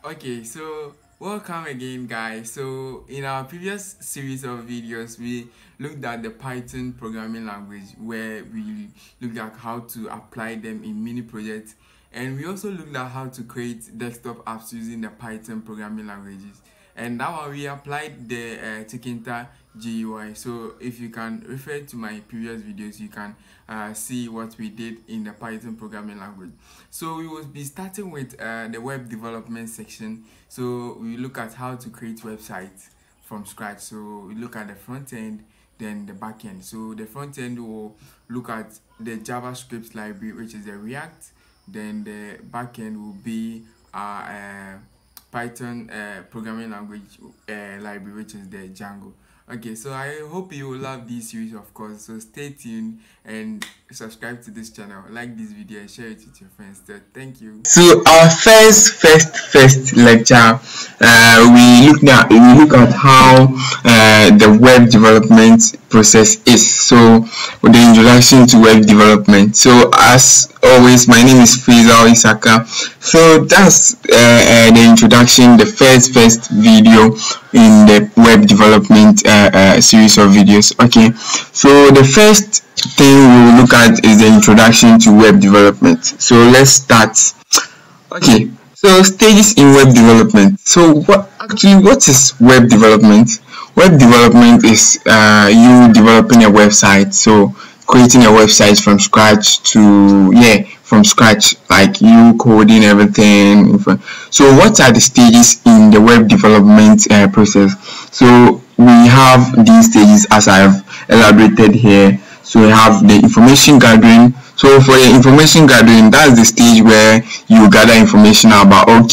Okay, so welcome again, guys. So in our previous series of videos, we looked at the Python programming language, where we looked at how to apply them in mini projects, and we also looked at how to create desktop apps using the Python programming languages. And that one we applied the Tkinter GUI. So if you can refer to my previous videos, you can see what we did in the Python programming language. So we will be starting with the web development section. So we look at how to create websites from scratch. So we look at the front end, then the back end. So the front end will look at the JavaScript library, which is the React. Then the back end will be our Python programming language library, which is the Django. Okay, so I hope you will love this series, of course. So stay tuned and subscribe to this channel, like this video, and share it with your friends. So thank you. So our first lecture, we look at how the web development process is. So with the introduction to web development. So as always, my name is Faisal Isaka. So that's the introduction, the first video in the web development series of videos. Okay, so the first thing we will look at is the introduction to web development. So let's start. Okay, so stages in web development. So what is web development? Web development is you developing a website. So creating a website from scratch like you coding everything. So what are the stages in the web development process? So we have these stages as I have elaborated here. So we have the information gathering. So for the information gathering, that's the stage where you gather information about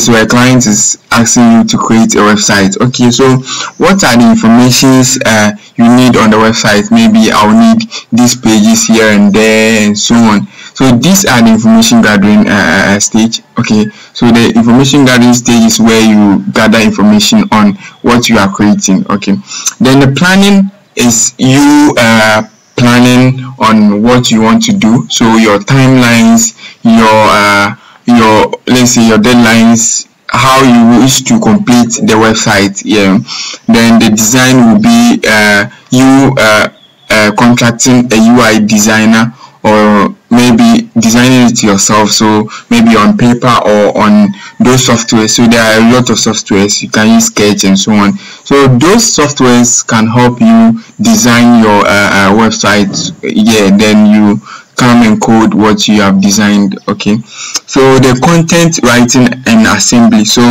so a client is asking you to create a website. Okay, so what are the informations you need on the website? Maybe I'll need these pages here and there and so on. So these are the information gathering stage. Okay, so the information gathering stage is where you gather information on what you are creating. Okay, then the planning is you planning on what you want to do. So your timelines, your let's say your deadlines, how you wish to complete the website. Then the design will be you contracting a UI designer, or maybe designing it yourself, so maybe on paper or on those softwares. So there are a lot of softwares, you can use Sketch and so on. So those softwares can help you design your website. Then you come and code what you have designed. Okay, so the content writing and assembly. So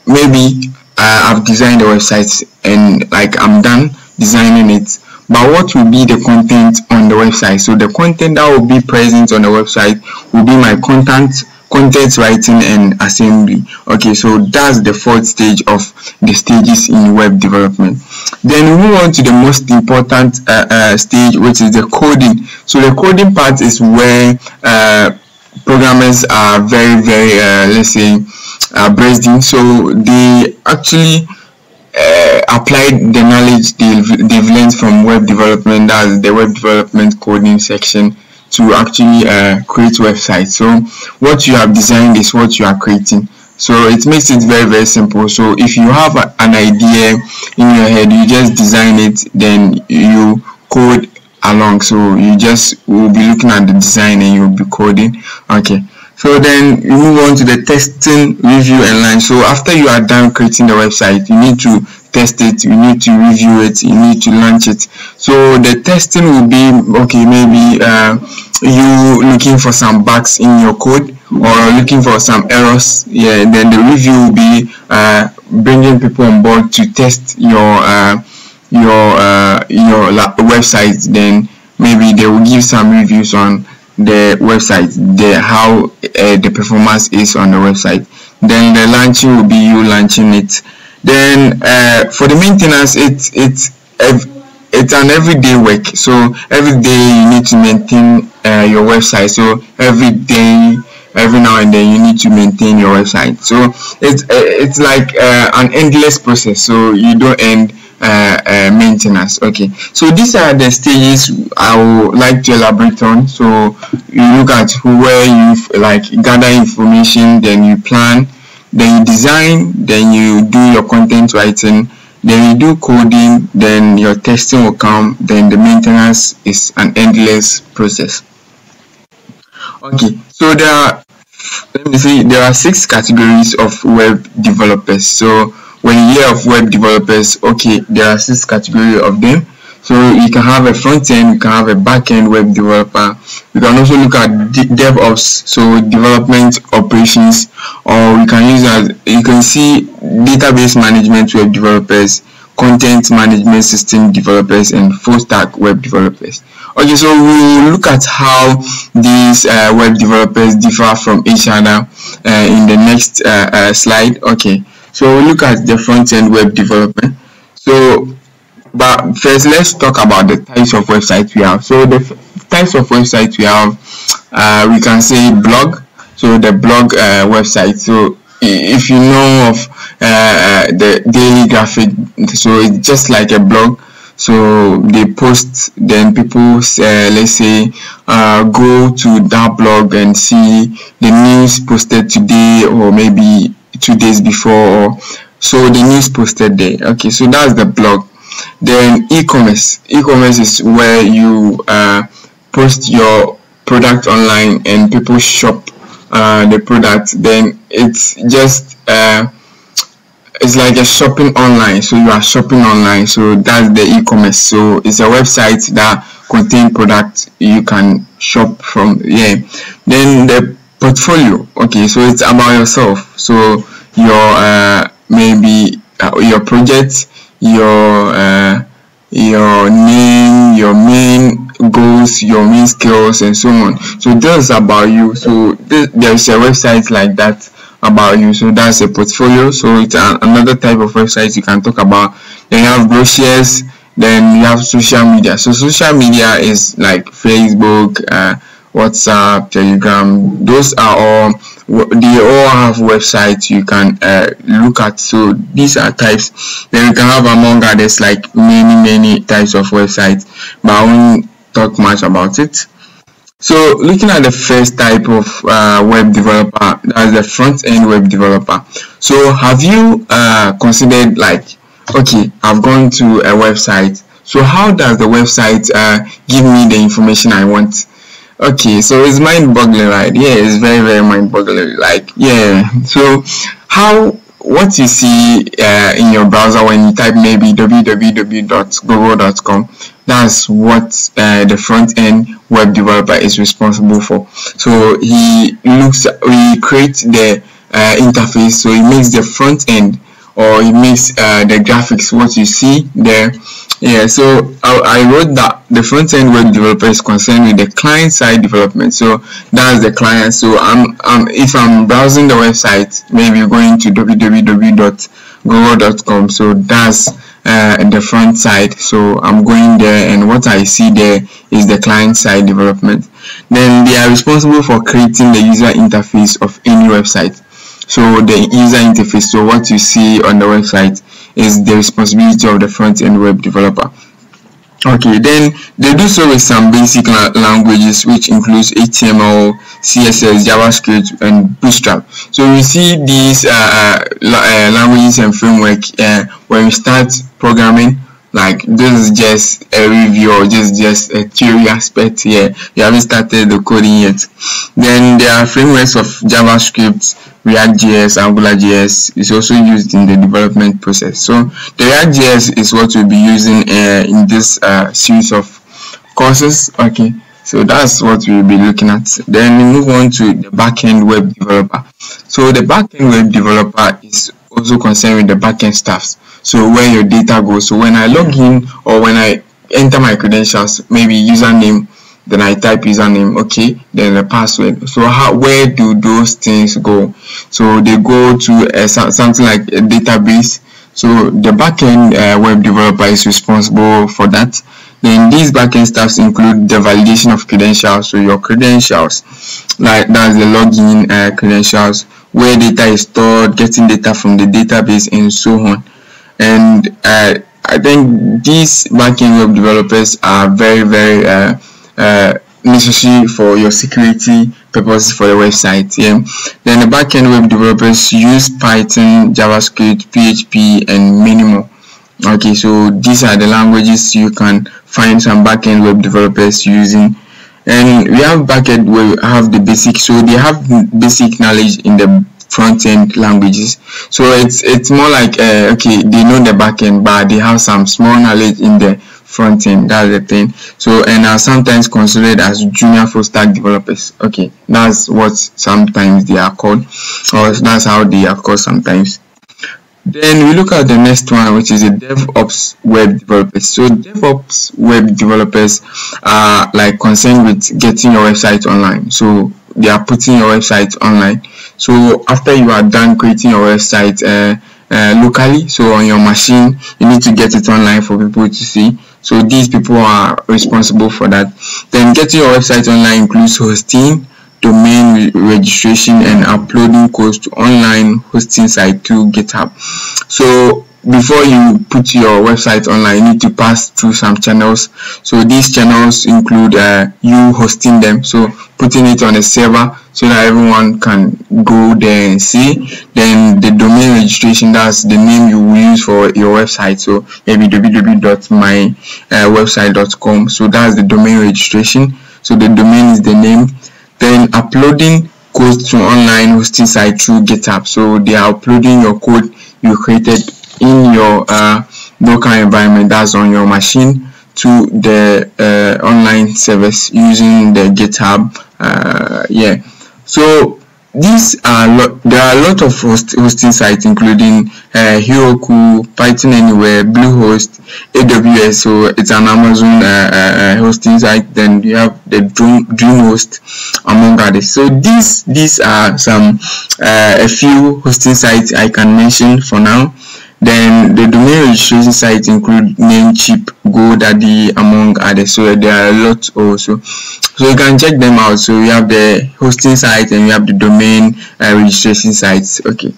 maybe I've designed the website and like I'm done designing it, but what will be the content on the website? So the content that will be present on the website will be my content writing and assembly. Okay, so that's the fourth stage of the stages in web development. Then we move on to the most important stage, which is the coding. So the coding part is where programmers are very let's say brazen. So they actually apply the knowledge they've learned from web development, that's the web development coding section, to actually create websites. So what you have designed is what you are creating. So it makes it very simple. So if you have an idea in your head, you just design it, then you code along. So you just will be looking at the design and you'll be coding. Okay, so then you move on to the testing, review, and launch. So after you are done creating the website, you need to test it, you need to review it, you need to launch it. So the testing will be, okay, maybe you looking for some bugs in your code or looking for some errors. Then the review will be bringing people on board to test your website. Then maybe they will give some reviews on the website, how the performance is on the website. Then the launching will be you launching it. Then for the maintenance, it's an everyday work. So every day you need to maintain your website. So every now and then you need to maintain your website. So it's like an endless process. So you don't end maintenance. Okay, so these are the stages I would like to elaborate on. So you look at where you like gather information, then you plan, then you design, then you do your content writing, then you do coding, then your testing will come, then the maintenance is an endless process. Okay, so there are 6 categories of web developers. So when you hear of web developers, okay, there are 6 categories of them. So you can have a front end, you can have a back end web developer. You can also look at DevOps, so development operations, or you can use as you can see database management web developers, content management system developers, and full stack web developers. Okay, so we'll look at how these web developers differ from each other in the next slide. Okay, so we'll look at the front end web development. So but first, let's talk about the types of websites we have. So the types of websites we have, we can say blog. So the blog website. So if you know of the daily graphic, so it's just like a blog. So they post, then people let's say go to that blog and see the news posted today or maybe 2 days before. So the news posted there. Okay, so that's the blog. Then e-commerce is where you post your product online and people shop the product. Then it's just it's like a shopping online, so you are shopping online, so that's the e-commerce. So it's a website that contains products you can shop from. Then the portfolio, okay, so it's about yourself. So your maybe your project, your name, your main goals, your main skills, and so on. So this is about you. So there's a website like that about you. So that's a portfolio. So it's another type of website you can talk about. Then you have brochures. Then you have social media. So social media is like Facebook, WhatsApp, Telegram. Those are all, they all have websites you can look at. So these are types. Then you can have among others like many types of websites, but I won't talk much about it. So looking at the first type of web developer, that's the front end web developer. So have you considered, like, okay, I've gone to a website, so how does the website give me the information I want? Okay, so it's mind-boggling, right? Yeah, it's very mind-boggling. Like, yeah, so what you see in your browser when you type maybe www.google.com, that's what the front-end web developer is responsible for. So he creates the interface, so he makes the front end, or he makes the graphics, what you see there. Yeah, so I wrote that the front-end web developer is concerned with the client-side development. So that's the client. So if I'm browsing the website, maybe going to www.google.com, so that's the front side. So I'm going there, and what I see there is the client-side development. Then they are responsible for creating the user interface of any website. So the user interface, so what you see on the website, is the responsibility of the front-end web developer. Okay, then they do so with some basic languages, which includes HTML, CSS, JavaScript, and Bootstrap. So we see these languages and framework when we start programming. Like, this is just a review or just a theory aspect here. You haven't started the coding yet. Then there are frameworks of JavaScript, React.js, AngularJS is also used in the development process. So the React.js is what we'll be using in this series of courses. Okay, so that's what we'll be looking at. Then we move on to the backend web developer. So the backend web developer is also concerned with the backend stuff. So where your data goes. So when I log in, or when I enter my credentials, maybe username, then I type username, okay, then the password. So where do those things go? So they go to something like a database. So the backend web developer is responsible for that. Then these backend stuffs include the validation of credentials. So your credentials, like that's the login credentials, where data is stored, getting data from the database, and so on. And I think these backend web developers are very necessary for your security purposes for the website. Then the backend web developers use Python, JavaScript, PHP, and many more. Okay, so these are the languages you can find some backend web developers using. And we have backend where we have the basic, so they have basic knowledge in the front-end languages. So it's more like okay, they know the backend, but they have some small knowledge in the front end. That's the thing. So, and are sometimes considered as junior full stack developers. Okay, that's what sometimes they are called, or that's how they are called sometimes. Then we look at the next one, which is the DevOps web developers. So DevOps web developers are like concerned with getting your website online. So they are putting your website online. So after you are done creating your website locally, so on your machine, you need to get it online for people to see. So these people are responsible for that. Then getting your website online includes hosting, domain registration, and uploading codes to online hosting site to GitHub. So before you put your website online, you need to pass through some channels. So these channels include you hosting them, so putting it on a server so that everyone can go there and see. Then the domain registration, that's the name you will use for your website. So maybe www.mywebsite.com. So that's the domain registration. So the domain is the name. Then uploading codes to online hosting site through GitHub. So they are uploading your code you created in your local environment, that's on your machine, to the online service using the GitHub. So these are there are a lot of hosting sites, including Heroku, Python Anywhere, Bluehost, AWS. So it's an Amazon hosting site. Then you have the DreamHost, among others. So these are some a few hosting sites I can mention for now. Then the domain registration sites include Namecheap, GoDaddy, among others. So there are a lot also. So you can check them out. So you have the hosting site and you have the domain registration sites. Okay.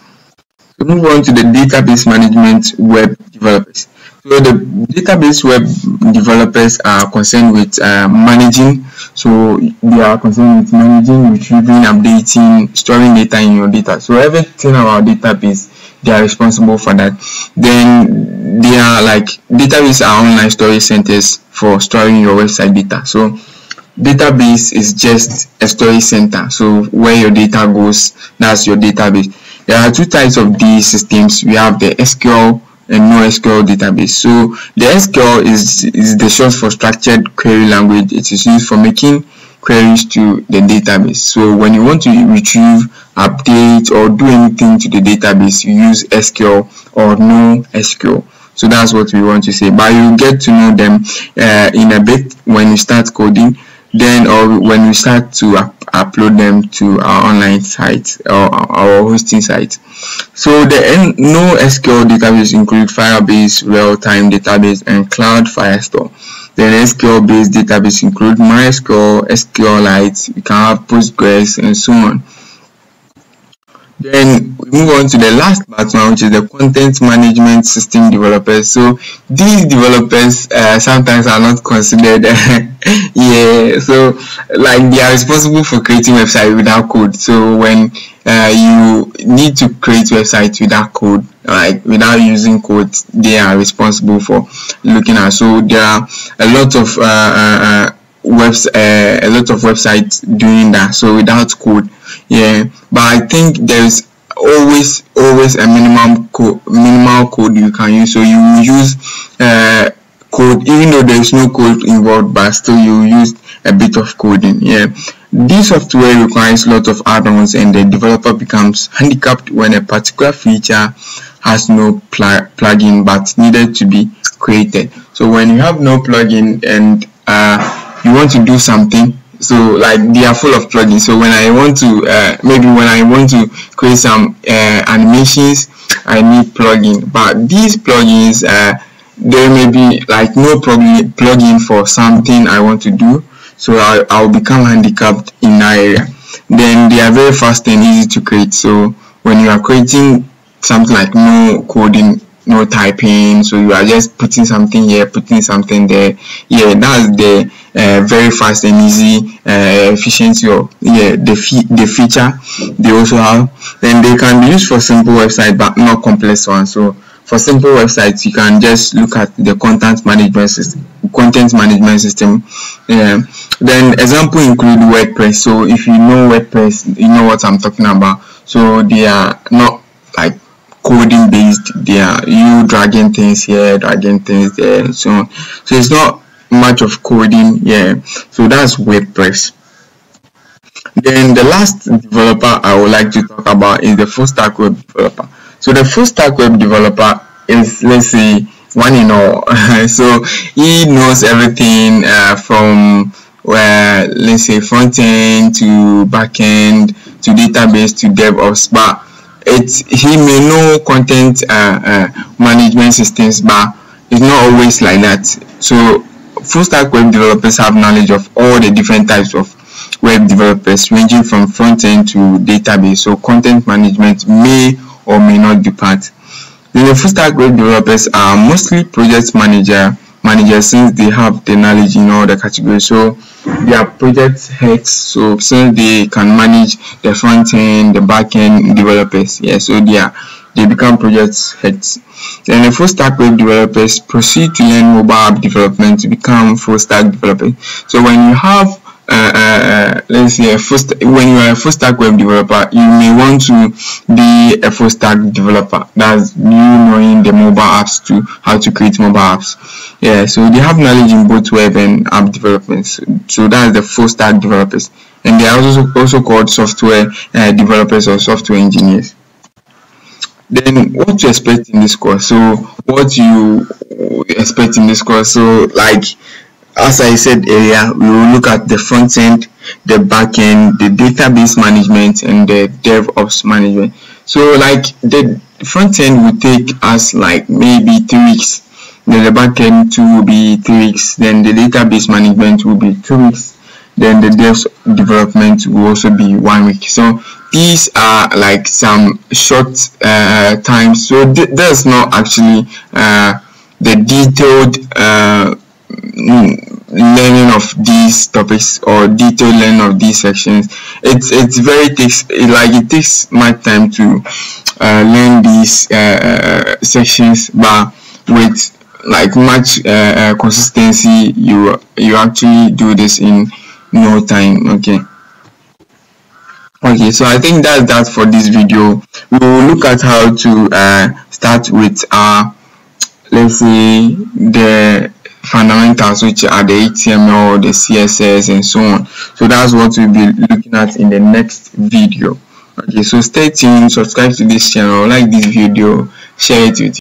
So move on to the database management web developers. So the database web developers are concerned with managing. So they are concerned with managing, retrieving, updating, storing data in your data. So everything about database, they are responsible for that. Then they are like, database are online storage centers for storing your website data. So database is just a storage center. So where your data goes, that's your database. There are two types of these systems. We have the SQL and NoSQL database. So the SQL is the short for structured query language. It is used for making queries to the database. So when you want to retrieve, update, or do anything to the database, you use SQL or NoSQL. So that's what we want to say, but you get to know them in a bit when you start coding, then or when we start to upload them to our online site or our hosting site. So the NoSQL database include Firebase, Real-Time Database, and Cloud Firestore. Then SQL based database include MySQL, SQLite, you can have Postgres, and so on. Then we move on to the last part now, which is the content management system developers. So these developers sometimes are not considered so like they are responsible for creating websites without code. So when you need to create websites without code, like without using code, they are responsible for looking at. So there are a lot of websites doing that, so without code. But I think there's always a minimal code you can use. So you will use code even though there is no code involved, but still you use a bit of coding. This software requires a lot of add-ons, and the developer becomes handicapped when a particular feature has no plugin but needed to be created. So when you have no plugin and you want to do something, so like they are full of plugins. So when I want to maybe when I want to create some animations, I need plugin, but these plugins there may be like no plugin for something I want to do, so I'll become handicapped in that area. Then they are very fast and easy to create. So when you are creating something like no coding no typing, so you are just putting something here, putting something there. Yeah, that's the very fast and easy efficiency of the feature they also have. Then they can be used for simple website but not complex ones. So for simple websites, you can just look at the content management system. Then example include WordPress. So if you know WordPress, you know what I'm talking about. So they are not like coding based, they are you dragging things here, dragging things there, and so on. So it's not much of coding. So that's WordPress. Then the last developer I would like to talk about is the full stack web developer. So the full stack web developer is, let's say, one in all. So he knows everything from let's say front end to back end to database to DevOps, but he may know content management systems, but it's not always like that. So full stack web developers have knowledge of all the different types of web developers, ranging from front end to database. So content management may or may not be part. Then the full stack web developers are mostly project managers, since they have the knowledge in all the categories. So they are project heads, so since they can manage the front end, the back end developers, so they become project heads. Then the full stack web developers proceed to learn mobile app development to become full stack developers. So when you have let's say when you are a full stack web developer, you may want to be a full stack developer. That's you knowing the mobile apps to how to create mobile apps. So they have knowledge in both web and app development. So that's the full stack developers, and they are also called software developers or software engineers. Then what to expect in this course? So what you expect in this course? So like, as I said earlier, we will look at the front end, the back end, the database management, and the DevOps management. So like the front end will take us like maybe 3 weeks, then the back end will be 3 weeks, then the database management will be 2 weeks, then the devs development will also be 1 week. So these are like some short times. So that's not actually the detailed learning of these topics or detailed learning of these sections. It takes much time to learn these sections, but with like much consistency, you actually do this in no time. Okay, so I think that's that for this video. We will look at how to start with let's say the fundamentals, which are the HTML, the CSS, and so on. So that's what we'll be looking at in the next video. Okay, so stay tuned, subscribe to this channel, like this video, share it with